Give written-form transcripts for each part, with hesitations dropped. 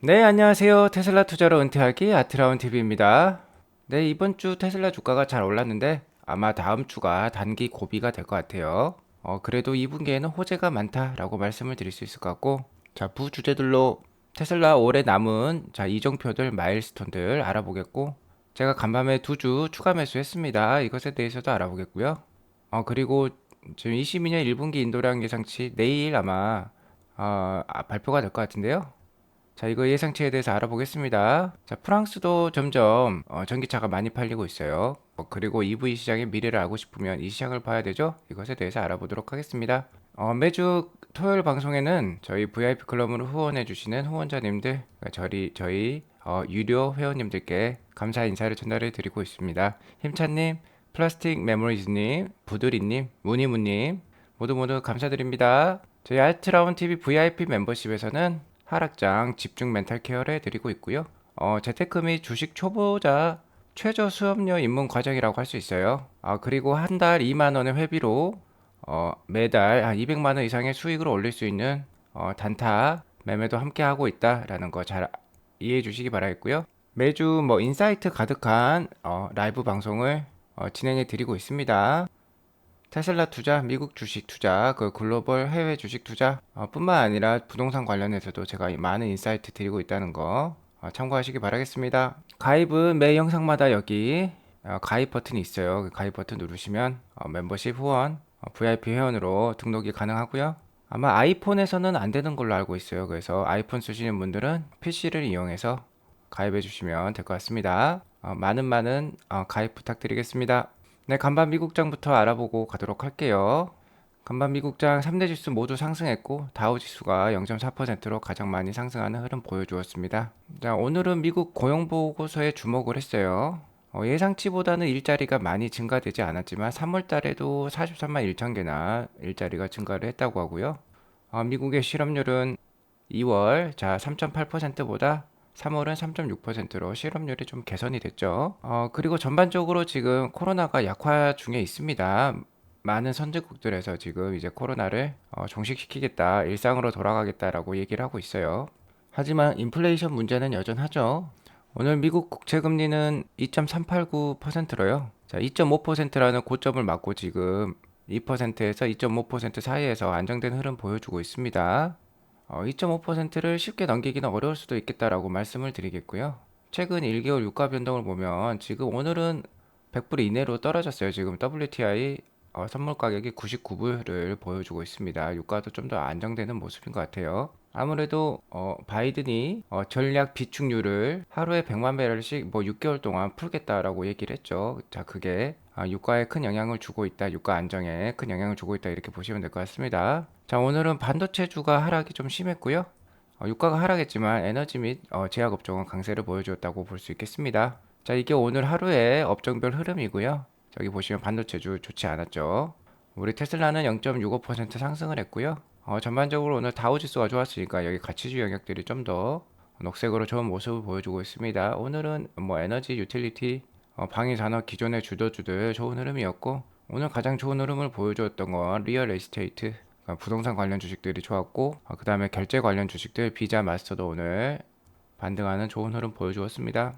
네, 안녕하세요. 테슬라 투자로 은퇴하기 아트라운 TV입니다. 네, 이번 주 테슬라 주가가 잘 올랐는데 아마 다음 주가 단기 고비가 될 것 같아요. 그래도 2분기에는 호재가 많다라고 말씀을 드릴 수 있을 것 같고, 자, 부주제들로 테슬라 올해 남은 이정표들, 마일스톤들 알아보겠고, 제가 간밤에 두 주 추가 매수했습니다. 이것에 대해서도 알아보겠고요. 그리고 지금 22년 1분기 인도량 예상치 내일 아마 발표가 될 것 같은데요. 자, 이거 예상치에 대해서 알아보겠습니다. 자, 프랑스도 점점 전기차가 많이 팔리고 있어요. 그리고 EV 시장의 미래를 알고 싶으면 이 시장을 봐야 되죠? 이것에 대해서 알아보도록 하겠습니다. 매주 토요일 방송에는 저희 VIP 클럽으로 후원해주시는 후원자님들, 그러니까 저희 유료 회원님들께 감사 인사를 전달해 드리고 있습니다. 힘찬님, 플라스틱 메모리즈님, 부드리님, 무니무님, 모두 감사드립니다. 저희 알트라운 TV VIP 멤버십에서는 하락장 집중 멘탈 케어를 해드리고 있고요. 재테크 및 주식 초보자 최저 수업료 입문 과정이라고 할 수 있어요. 그리고 한 달 2만 원의 회비로 매달 한 200만 원 이상의 수익을 올릴 수 있는 단타 매매도 함께 하고 있다라는 거 잘 이해해 주시기 바라겠고요. 매주 뭐 인사이트 가득한 라이브 방송을 진행해 드리고 있습니다. 테슬라 투자, 미국 주식 투자, 그 글로벌 해외 주식 투자 뿐만 아니라 부동산 관련해서도 제가 많은 인사이트 드리고 있다는 거 참고하시기 바라겠습니다. 가입은 매 영상마다 여기 가입 버튼이 있어요. 그 가입 버튼 누르시면 멤버십 후원, VIP 회원으로 등록이 가능하고요. 아마 아이폰에서는 안 되는 걸로 알고 있어요. 그래서 아이폰 쓰시는 분들은 PC를 이용해서 가입해 주시면 될 것 같습니다. 많은 가입 부탁드리겠습니다. 네, 간밤 미국장부터 알아보고 가도록 할게요. 간밤 미국장 3대 지수 모두 상승했고 다우 지수가 0.4%로 가장 많이 상승하는 흐름 보여주었습니다. 자, 오늘은 미국 고용 보고서에 주목을 했어요. 예상치보다는 일자리가 많이 증가되지 않았지만 3월 달에도 43만 1천 개나 일자리가 증가를 했다고 하고요. 미국의 실업률은 2월 3.8%보다 3월은 3.6%로 실업률이 좀 개선이 됐죠. 그리고 전반적으로 지금 코로나가 약화 중에 있습니다. 많은 선진국들에서 지금 이제 코로나를 종식시키겠다, 일상으로 돌아가겠다라고 얘기를 하고 있어요. 하지만 인플레이션 문제는 여전하죠. 오늘 미국 국채 금리는 2.389%로요. 자, 2.5%라는 고점을 맞고 지금 2%에서 2.5% 사이에서 안정된 흐름 보여주고 있습니다. 2.5%를 쉽게 넘기기는 어려울 수도 있겠다라고 말씀을 드리겠고요. 최근 1개월 유가 변동을 보면 지금 오늘은 100불 이내로 떨어졌어요. 지금 WTI 선물 가격이 99불을 보여주고 있습니다. 유가도 좀 더 안정되는 모습인 것 같아요. 아무래도 바이든이 전략 비축률을 하루에 100만 배럴씩 뭐 6개월 동안 풀겠다라고 얘기를 했죠. 자, 그게 유가에 큰 영향을 주고 있다. 유가 안정에 큰 영향을 주고 있다. 이렇게 보시면 될 것 같습니다. 자, 오늘은 반도체주가 하락이 좀 심했고요. 유가가 하락했지만 에너지 및 제약 업종은 강세를 보여주었다고 볼 수 있겠습니다. 자, 이게 오늘 하루의 업종별 흐름이고요. 저기 보시면 반도체주 좋지 않았죠. 우리 테슬라는 0.65% 상승을 했고요. 전반적으로 오늘 다우지수가 좋았으니까 여기 가치주 영역들이 좀 더 녹색으로 좋은 모습을 보여주고 있습니다. 오늘은 뭐 에너지, 유틸리티, 방위산업 기존의 주도주들 좋은 흐름이었고 오늘 가장 좋은 흐름을 보여주었던 건 리얼 에스테이트, 부동산 관련 주식들이 좋았고 그 다음에 결제 관련 주식들 비자 마스터도 오늘 반등하는 좋은 흐름 보여주었습니다.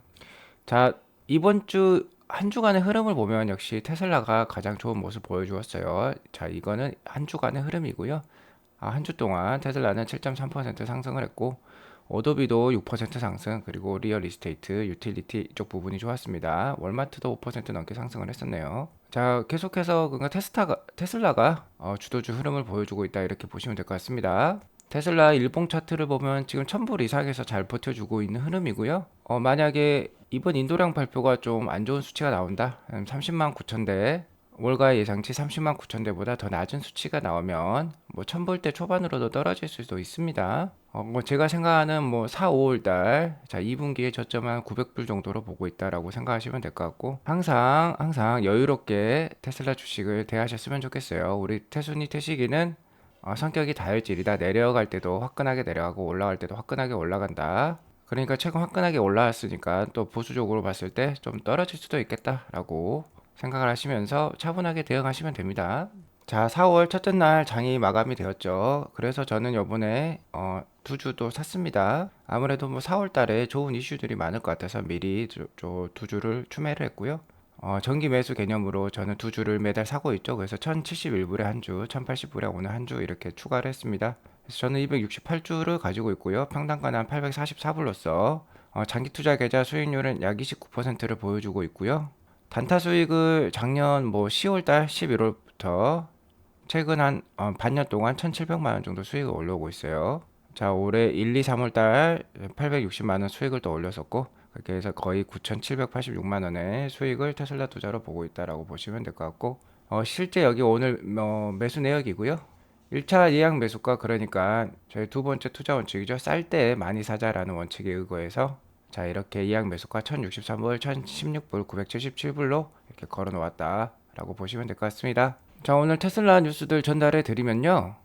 자, 이번 주 한 주간의 흐름을 보면 역시 테슬라가 가장 좋은 모습 보여주었어요. 자, 이거는 한 주간의 흐름이고요. 한 주 동안 테슬라는 7.3% 상승을 했고 어도비도 6% 상승, 그리고 리얼 이스테이트, 유틸리티 이쪽 부분이 좋았습니다. 월마트도 5% 넘게 상승을 했었네요. 자, 계속해서 그러니까 테슬라가 주도주 흐름을 보여주고 있다 이렇게 보시면 될 것 같습니다. 테슬라 일봉 차트를 보면 지금 1000불 이상에서 잘 버텨주고 있는 흐름이고요. 만약에 이번 인도량 발표가 좀 안 좋은 수치가 나온다. 30만 9천 대, 월가 예상치 30만 9천 대보다 더 낮은 수치가 나오면 뭐 1000불대 초반으로도 떨어질 수도 있습니다. 뭐 제가 생각하는 뭐 4, 5월 달, 자, 2분기에 저점한 900불 정도로 보고 있다라고 생각하시면 될 것 같고, 항상 여유롭게 테슬라 주식을 대하셨으면 좋겠어요. 우리 태순이 태식이는 성격이 다혈질이다. 내려갈 때도 화끈하게 내려가고 올라갈 때도 화끈하게 올라간다. 그러니까 최근 화끈하게 올라왔으니까 또 보수적으로 봤을 때 좀 떨어질 수도 있겠다라고 생각을 하시면서 차분하게 대응하시면 됩니다. 자, 4월 첫째 날 장이 마감이 되었죠. 그래서 저는 요번에 두 주도 샀습니다. 아무래도 뭐 4월 달에 좋은 이슈들이 많을 것 같아서 미리 두 주를 추매를 했고요. 정기 매수 개념으로 저는 두 주를 매달 사고 있죠. 그래서 1071불에 한 주, 1080불에 오늘 한 주 이렇게 추가를 했습니다. 그래서 저는 268주를 가지고 있고요. 평단가는 844불로서 장기 투자 계좌 수익률은 약 29%를 보여주고 있고요. 단타 수익을 작년 뭐 10월달 11월부터 최근 한 반년 동안 1,700만 원 정도 수익을 올려오고 있어요. 자, 올해 1, 2, 3월 달 860만 원 수익을 또 올렸었고 그렇게 해서 거의 9,786만 원의 수익을 테슬라 투자로 보고 있다라고 보시면 될 것 같고 실제 여기 오늘 매수 내역이고요. 1차 예약 매수가 그러니까 저희 두 번째 투자 원칙이죠. 쌀 때 많이 사자라는 원칙에 의거해서 자, 이렇게 예약 매수가 1063불, 1016불, 977불로 이렇게 걸어 놓았다라고 보시면 될 것 같습니다. 자, 오늘 테슬라 뉴스들 전달해 드리면요.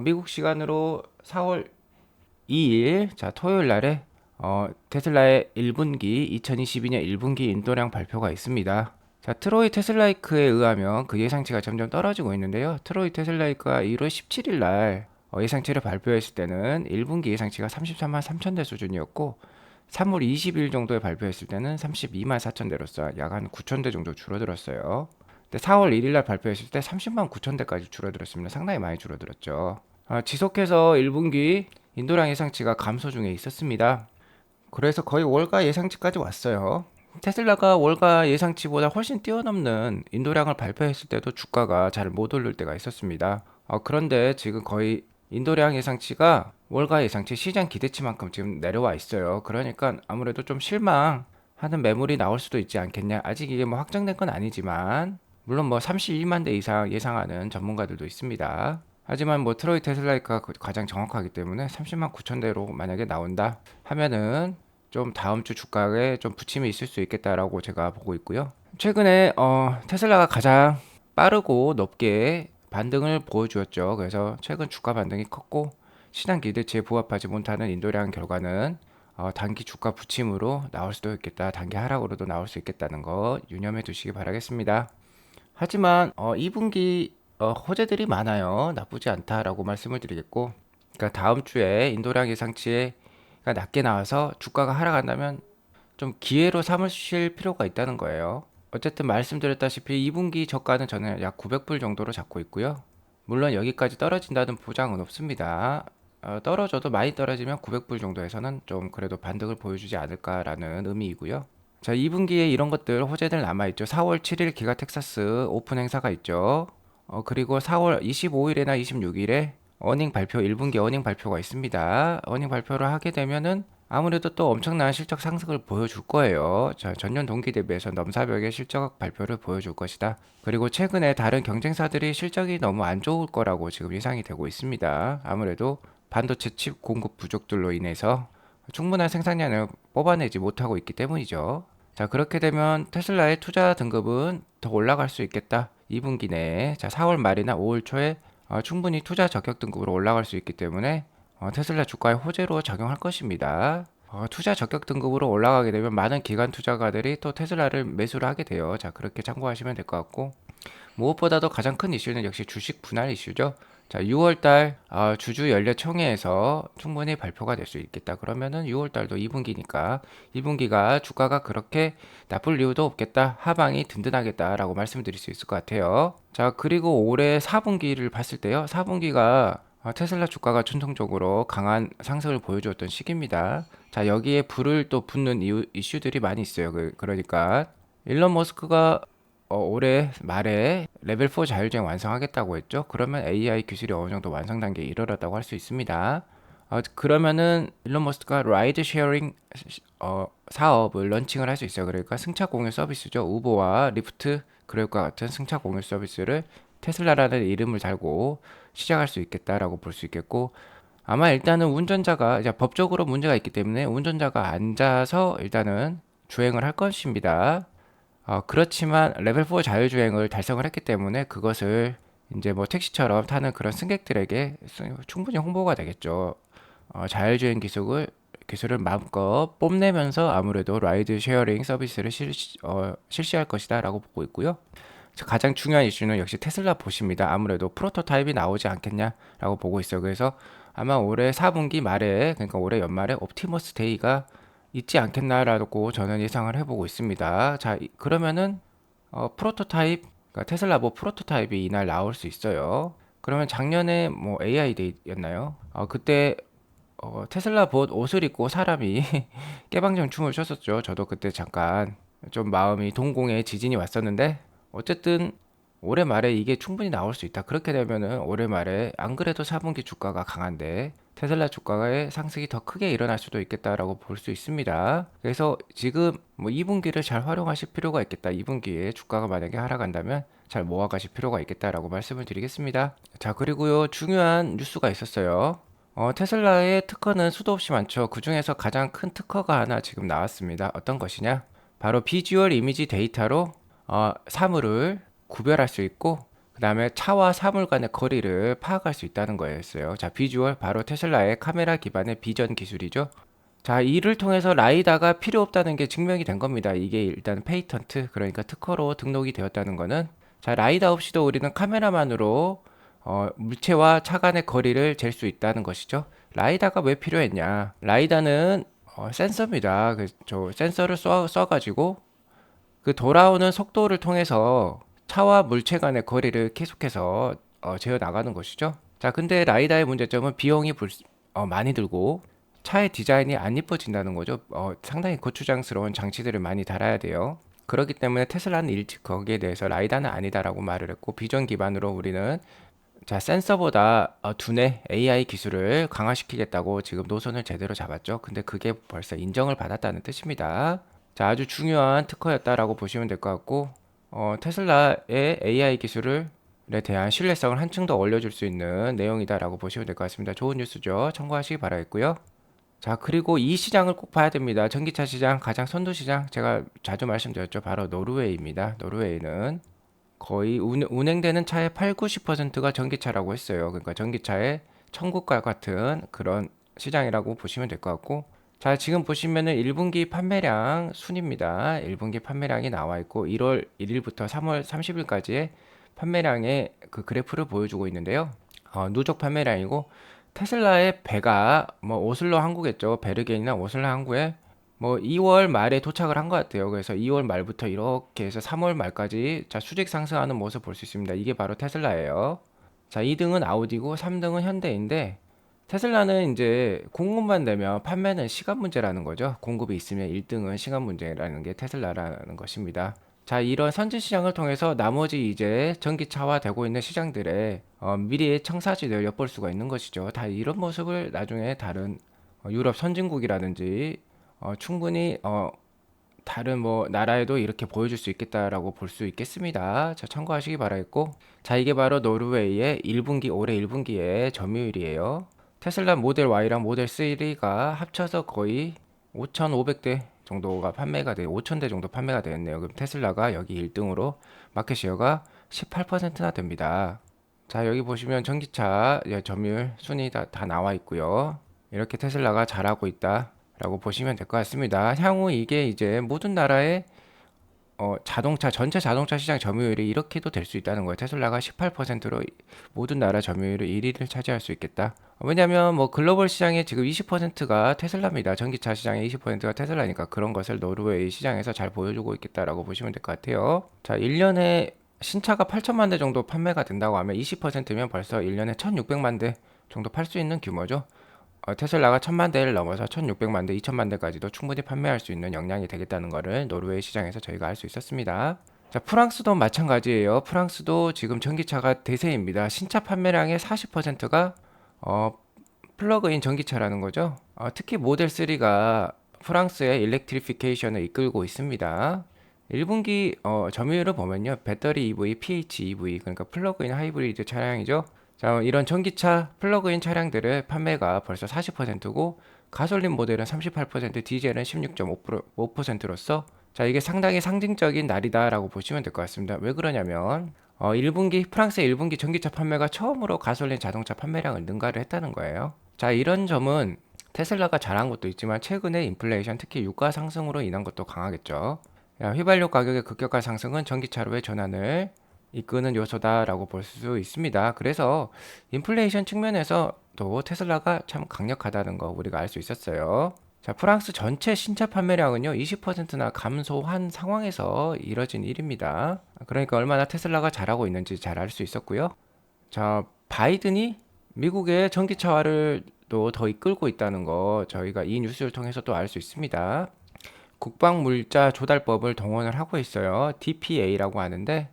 미국 시간으로 4월 2일, 자, 토요일 날에 테슬라의 1분기, 2022년 1분기 인도량 발표가 있습니다. 자, 트로이 테슬라이크에 의하면 그 예상치가 점점 떨어지고 있는데요. 트로이 테슬라이크가 1월 17일 날 예상치를 발표했을 때는 1분기 예상치가 33만 3천 대 수준이었고 3월 20일 정도에 발표했을 때는 32만 4천 대로서 약 한 9천 대 정도 줄어들었어요. 근데 4월 1일 날 발표했을 때 30만 9천 대까지 줄어들었습니다. 상당히 많이 줄어들었죠. 지속해서 1분기 인도량 예상치가 감소 중에 있었습니다. 그래서 거의 월가 예상치까지 왔어요. 테슬라가 월가 예상치보다 훨씬 뛰어넘는 인도량을 발표했을 때도 주가가 잘 못 오를 때가 있었습니다. 그런데 지금 거의 인도량 예상치가 월가 예상치 시장 기대치만큼 지금 내려와 있어요. 그러니까 아무래도 좀 실망하는 매물이 나올 수도 있지 않겠냐. 아직 이게 뭐 확정된 건 아니지만 물론 뭐 32만 대 이상 예상하는 전문가들도 있습니다. 하지만 뭐 트로이 테슬라가 가장 정확하기 때문에 30만 9천 대로 만약에 나온다 하면은 좀 다음 주 주가에 좀 부침이 있을 수 있겠다라고 제가 보고 있고요. 최근에 테슬라가 가장 빠르고 높게 반등을 보여주었죠. 그래서 최근 주가 반등이 컸고 시장 기대치에 부합하지 못하는 인도량 결과는 단기 주가 부침으로 나올 수도 있겠다. 단기 하락으로도 나올 수 있겠다는 거 유념해 두시기 바라겠습니다. 하지만 2분기 호재들이 많아요. 나쁘지 않다라고 말씀을 드리겠고, 그러니까 다음 주에 인도량 예상치가 낮게 나와서 주가가 하락한다면 좀 기회로 삼으실 필요가 있다는 거예요. 어쨌든 말씀드렸다시피 2분기 저가는 저는 약 900불 정도로 잡고 있고요. 물론 여기까지 떨어진다는 보장은 없습니다. 떨어져도 많이 떨어지면 900불 정도에서는 좀 그래도 반등을 보여주지 않을까라는 의미이고요. 자, 2분기에 이런 것들 호재들 남아있죠. 4월 7일 기가 텍사스 오픈 행사가 있죠. 그리고 4월 25일이나 26일에 어닝 발표, 1분기 어닝 발표가 있습니다. 어닝 발표를 하게 되면은 아무래도 또 엄청난 실적 상승을 보여줄 거예요. 자, 전년 동기 대비해서 넘사벽의 실적 발표를 보여줄 것이다. 그리고 최근에 다른 경쟁사들이 실적이 너무 안 좋을 거라고 지금 예상이 되고 있습니다. 아무래도 반도체 칩 공급 부족들로 인해서 충분한 생산량을 뽑아내지 못하고 있기 때문이죠. 자, 그렇게 되면 테슬라의 투자 등급은 더 올라갈 수 있겠다. 2분기 내에. 자, 4월 말이나 5월 초에 충분히 투자 적격 등급으로 올라갈 수 있기 때문에 테슬라 주가의 호재로 작용할 것입니다. 투자 적격 등급으로 올라가게 되면 많은 기관 투자가들이 또 테슬라를 매수를 하게 돼요. 자, 그렇게 참고하시면 될 것 같고 무엇보다도 가장 큰 이슈는 역시 주식 분할 이슈죠. 자, 6월달 주주 연례 총회에서 충분히 발표가 될 수 있겠다. 그러면은 6월달도 2분기니까 2분기가 주가가 그렇게 나쁠 이유도 없겠다. 하방이 든든하겠다라고 말씀드릴 수 있을 것 같아요. 자, 그리고 올해 4분기를 봤을 때요. 4분기가 테슬라 주가가 전통적으로 강한 상승을 보여주었던 시기입니다. 자, 여기에 불을 또 붙는 이슈들이 많이 있어요. 그러니까 일론 머스크가 올해 말에 레벨 4 자율주행 완성하겠다고 했죠. 그러면 AI 기술이 어느 정도 완성 단계에 이르렀다고 할 수 있습니다. 그러면은 일론 머스크가 라이드 쉐어링 사업을 런칭을 할 수 있어요. 그러니까 승차 공유 서비스죠. 우버와 리프트 그럴과 같은 승차 공유 서비스를 테슬라라는 이름을 달고 시작할 수 있겠다라고 볼 수 있겠고 아마 일단은 운전자가 이제 법적으로 문제가 있기 때문에 운전자가 앉아서 일단은 주행을 할 것입니다. 그렇지만 레벨 4 자율주행을 달성을 했기 때문에 그것을 이제 뭐 택시처럼 타는 그런 승객들에게 충분히 홍보가 되겠죠. 기술을 마음껏 뽐내면서 아무래도 라이드 쉐어링 서비스를 실시할 것이다라고 보고 있고요. 가장 중요한 이슈는 역시 테슬라 보십니다. 아무래도 프로토타입이 나오지 않겠냐라고 보고 있어요. 그래서 아마 올해 4분기 말에, 그러니까 올해 연말에 옵티머스 데이가 있지 않겠나라고 저는 예상을 해보고 있습니다. 자, 그러면은 프로토타입, 그러니까 테슬라 뭐 프로토타입이 이날 나올 수 있어요. 그러면 작년에 뭐 AI 데이였나요? 그때 테슬라 옷을 입고 사람이 깨방정 춤을 췄었죠. 저도 그때 잠깐 좀 마음이 동공에 지진이 왔었는데, 어쨌든 올해 말에 이게 충분히 나올 수 있다. 그렇게 되면은 올해 말에 안 그래도 4분기 주가가 강한데 테슬라 주가의 상승이 더 크게 일어날 수도 있겠다라고 볼 수 있습니다. 그래서 지금 뭐 2분기를 잘 활용하실 필요가 있겠다. 2분기에 주가가 만약에 하락한다면 잘 모아가실 필요가 있겠다라고 말씀을 드리겠습니다. 자, 그리고요, 중요한 뉴스가 있었어요. 테슬라의 특허는 수도 없이 많죠. 그 중에서 가장 큰 특허가 하나 지금 나왔습니다. 어떤 것이냐? 바로 비주얼 이미지 데이터로 사물을 구별할 수 있고, 그 다음에 차와 사물 간의 거리를 파악할 수 있다는 거였어요. 자, 비주얼, 바로 테슬라의 카메라 기반의 비전 기술이죠. 자, 이를 통해서 라이다가 필요 없다는 게 증명이 된 겁니다. 이게 일단 페이턴트, 그러니까 특허로 등록이 되었다는 거는, 자, 라이다 없이도 우리는 카메라만으로 물체와 차 간의 거리를 잴 수 있다는 것이죠. 라이다가 왜 필요했냐? 라이다는 센서입니다. 저 센서를 써가지고 그 돌아오는 속도를 통해서 차와 물체 간의 거리를 계속해서 재어 나가는 것이죠. 자, 근데 라이다의 문제점은 비용이 많이 들고 차의 디자인이 안 이뻐진다는 거죠. 상당히 고추장스러운 장치들을 많이 달아야 돼요. 그렇기 때문에 테슬라는 일찍 거기에 대해서 라이다는 아니다라고 말을 했고, 비전 기반으로 우리는 자, 센서보다 두뇌 AI 기술을 강화시키겠다고 지금 노선을 제대로 잡았죠. 근데 그게 벌써 인정을 받았다는 뜻입니다. 자, 아주 중요한 특허였다라고 보시면 될 것 같고, 테슬라의 AI 기술에 대한 신뢰성을 한층 더 올려줄 수 있는 내용이다라고 보시면 될 것 같습니다. 좋은 뉴스죠. 참고하시기 바라겠고요. 자, 그리고 이 시장을 꼭 봐야 됩니다. 전기차 시장, 가장 선도 시장, 제가 자주 말씀드렸죠. 바로 노르웨이입니다. 노르웨이는 거의 운행되는 차의 8, 90%가 전기차라고 했어요. 그러니까 전기차의 천국과 같은 그런 시장이라고 보시면 될 것 같고, 자, 지금 보시면은 1분기 판매량 순입니다. 1분기 판매량이 나와 있고 1월 1일부터 3월 30일까지의 판매량의 그 그래프를 보여주고 있는데요. 누적 판매량이고, 테슬라의 배가 뭐 오슬로 항구겠죠. 베르겐이나 오슬로 항구에 뭐 2월 말에 도착을 한 것 같아요. 그래서 2월 말부터 이렇게 해서 3월 말까지 자, 수직 상승하는 모습 볼 수 있습니다. 이게 바로 테슬라예요. 자, 2등은 아우디고 3등은 현대인데, 테슬라는 이제 공급만 되면 판매는 시간 문제라는 거죠. 공급이 있으면 1등은 시간 문제라는 게 테슬라라는 것입니다. 자, 이런 선진 시장을 통해서 나머지 이제 전기차화 되고 있는 시장들의 미래의 청사진을 엿볼 수가 있는 것이죠. 다 이런 모습을 나중에 다른 유럽 선진국이라든지 충분히 다른 뭐 나라에도 이렇게 보여줄 수 있겠다라고 볼 수 있겠습니다. 자, 참고하시기 바라겠고, 자, 이게 바로 노르웨이의 1분기, 올해 1분기의 점유율이에요. 테슬라 모델 Y랑 모델 3가 합쳐서 거의 5,500대 정도가 판매가 돼, 5,000대 정도 판매가 되었네요. 그럼 테슬라가 여기 1등으로 마켓시어가 18%나 됩니다. 자, 여기 보시면 전기차 점유율 순위 다 나와 있고요. 이렇게 테슬라가 잘하고 있다라고 보시면 될 것 같습니다. 향후 이게 이제 모든 나라의 전체 자동차 시장 점유율이 이렇게도 될 수 있다는 거예요. 테슬라가 18%로 모든 나라 점유율을 1위를 차지할 수 있겠다. 왜냐면 뭐 글로벌 시장의 지금 20%가 테슬라입니다. 전기차 시장의 20%가 테슬라니까 그런 것을 노르웨이 시장에서 잘 보여주고 있겠다라고 보시면 될 것 같아요. 자, 1년에 신차가 8천만 대 정도 판매가 된다고 하면 20%면 벌써 1년에 1,600만 대 정도 팔 수 있는 규모죠. 테슬라가 1,000만 대를 넘어서 1,600만 대, 2,000만 대까지도 충분히 판매할 수 있는 역량이 되겠다는 것을 노르웨이 시장에서 저희가 알 수 있었습니다. 자, 프랑스도 마찬가지예요. 프랑스도 지금 전기차가 대세입니다. 신차 판매량의 40%가 플러그인 전기차라는 거죠. 특히 모델 3가 프랑스의 일렉트리피케이션을 이끌고 있습니다. 1분기 점유율을 보면요. 배터리 EV, PHEV, 그러니까 플러그인 하이브리드 차량이죠. 자, 이런 전기차 플러그인 차량들의 판매가 벌써 40%고, 가솔린 모델은 38%, 디젤은 16.5%로서 자, 이게 상당히 상징적인 날이다라고 보시면 될 것 같습니다. 왜 그러냐면 1분기 프랑스의 1분기 전기차 판매가 처음으로 가솔린 자동차 판매량을 능가를 했다는 거예요. 자, 이런 점은 테슬라가 잘한 것도 있지만 최근에 인플레이션, 특히 유가 상승으로 인한 것도 강하겠죠. 휘발유 가격의 급격한 상승은 전기차로의 전환을 이끄는 요소다라고 볼 수 있습니다. 그래서 인플레이션 측면에서도 테슬라가 참 강력하다는 거 우리가 알 수 있었어요. 자, 프랑스 전체 신차 판매량은요, 20%나 감소한 상황에서 이뤄진 일입니다. 그러니까 얼마나 테슬라가 잘하고 있는지 잘 알 수 있었고요. 자, 바이든이 미국의 전기차화를 또 더 이끌고 있다는 거 저희가 이 뉴스를 통해서 또 알 수 있습니다. 국방물자 조달법을 동원을 하고 있어요. DPA라고 하는데,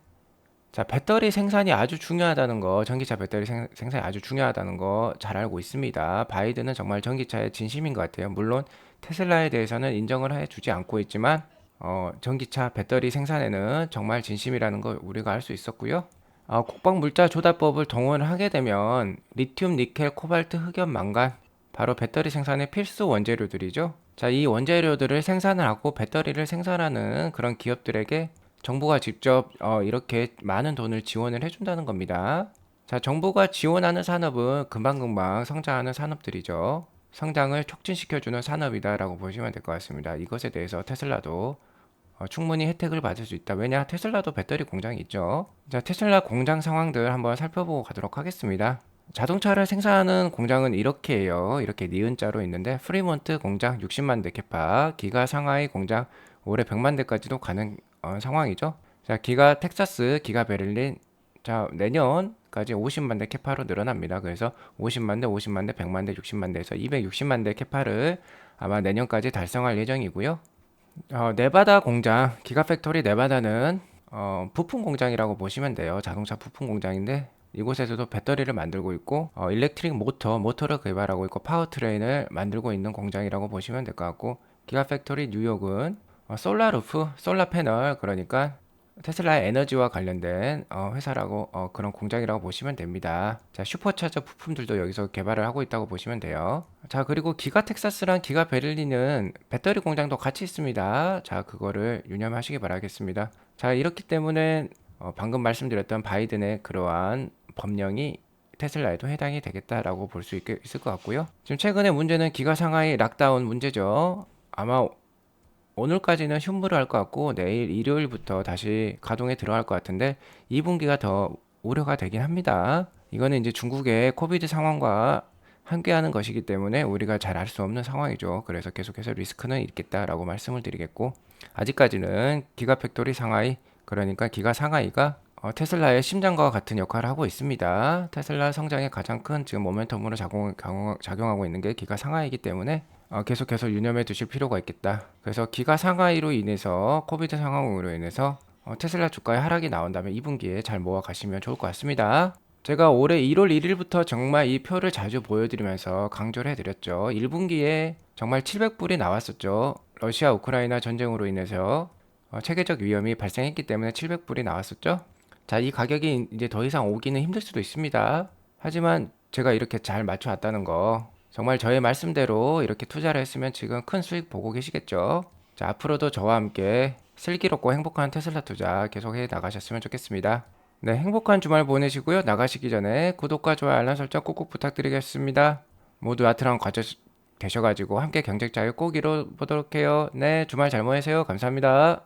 자, 배터리 생산이 아주 중요하다는 거, 전기차 배터리 생산이 아주 중요하다는 거 잘 알고 있습니다. 바이든은 정말 전기차에 진심인 것 같아요. 물론 테슬라에 대해서는 인정을 해주지 않고 있지만, 전기차 배터리 생산에는 정말 진심이라는 거 우리가 알 수 있었고요. 국방물자 조달법을 동원을 하게 되면 리튬, 니켈, 코발트, 흑연, 망간, 바로 배터리 생산의 필수 원재료들이죠. 자, 이 원재료들을 생산을 하고 배터리를 생산하는 그런 기업들에게 정부가 직접 이렇게 많은 돈을 지원을 해준다는 겁니다. 자, 정부가 지원하는 산업은 금방금방 성장하는 산업들이죠. 성장을 촉진시켜주는 산업이다라고 보시면 될 것 같습니다. 이것에 대해서 테슬라도 충분히 혜택을 받을 수 있다. 왜냐? 테슬라도 배터리 공장이 있죠. 자, 테슬라 공장 상황들 한번 살펴보고 가도록 하겠습니다. 자동차를 생산하는 공장은 이렇게 해요. 이렇게 니은자로 있는데 프리몬트 공장 60만 대 캐파, 기가 상하이 공장 올해 100만 대까지도 가는 상황이죠. 자, 기가 텍사스, 기가 베를린, 자, 내년까지 50만 대 캐파로 늘어납니다. 그래서 50만 대, 50만 대, 100만 대, 60만 대에서 260만 대 캐파를 아마 내년까지 달성할 예정이고요. 네바다 공장, 기가팩토리 네바다는 부품 공장이라고 보시면 돼요. 자동차 부품 공장인데 이곳에서도 배터리를 만들고 있고 일렉트릭 모터를 개발하고 있고 파워트레인을 만들고 있는 공장이라고 보시면 될 것 같고, 기가팩토리 뉴욕은 솔라 루프, 솔라 패널, 그러니까 테슬라의 에너지와 관련된 회사라고 그런 공장이라고 보시면 됩니다. 자, 슈퍼차저 부품들도 여기서 개발을 하고 있다고 보시면 돼요. 자, 그리고 기가 텍사스랑 기가 베를린은 배터리 공장도 같이 있습니다. 자, 그거를 유념하시기 바라겠습니다. 자, 이렇기 때문에 방금 말씀드렸던 바이든의 그러한 법령이 테슬라에도 해당이 되겠다라고 볼 수 있을 것 같고요. 지금 최근에 문제는 기가 상하이 락다운 문제죠. 아마 오늘까지는 휴무를 할 것 같고 내일 일요일부터 다시 가동에 들어갈 것 같은데 2분기가 더 우려가 되긴 합니다. 이거는 이제 중국의 코비드 상황과 함께하는 것이기 때문에 우리가 잘 알 수 없는 상황이죠. 그래서 계속해서 리스크는 있겠다라고 말씀을 드리겠고, 아직까지는 기가팩토리 상하이, 그러니까 기가 상하이가 테슬라의 심장과 같은 역할을 하고 있습니다. 테슬라 성장의 가장 큰 지금 모멘텀으로 작용하고 있는 게 기가 상하이이기 때문에 계속해서 유념해 두실 필요가 있겠다. 그래서 기가 상하이로 인해서 코비드 상황으로 인해서 테슬라 주가의 하락이 나온다면 2분기에 잘 모아 가시면 좋을 것 같습니다. 제가 올해 1월 1일부터 정말 이 표를 자주 보여드리면서 강조를 해드렸죠. 1분기에 정말 700불이 나왔었죠. 러시아 우크라이나 전쟁으로 인해서 체계적 위험이 발생했기 때문에 700불이 나왔었죠. 자, 이 가격이 이제 더 이상 오기는 힘들 수도 있습니다. 하지만 제가 이렇게 잘 맞춰왔다는 거, 정말 저의 말씀대로 이렇게 투자를 했으면 지금 큰 수익 보고 계시겠죠. 자, 앞으로도 저와 함께 슬기롭고 행복한 테슬라 투자 계속해 나가셨으면 좋겠습니다. 네, 행복한 주말 보내시고요. 나가시기 전에 구독과 좋아요, 알람 설정 꾹꾹 부탁드리겠습니다. 모두 아트랑 과제 되셔가지고 함께 경쟁자유 꼭 이뤄보도록 해요. 네, 주말 잘 보내세요. 감사합니다.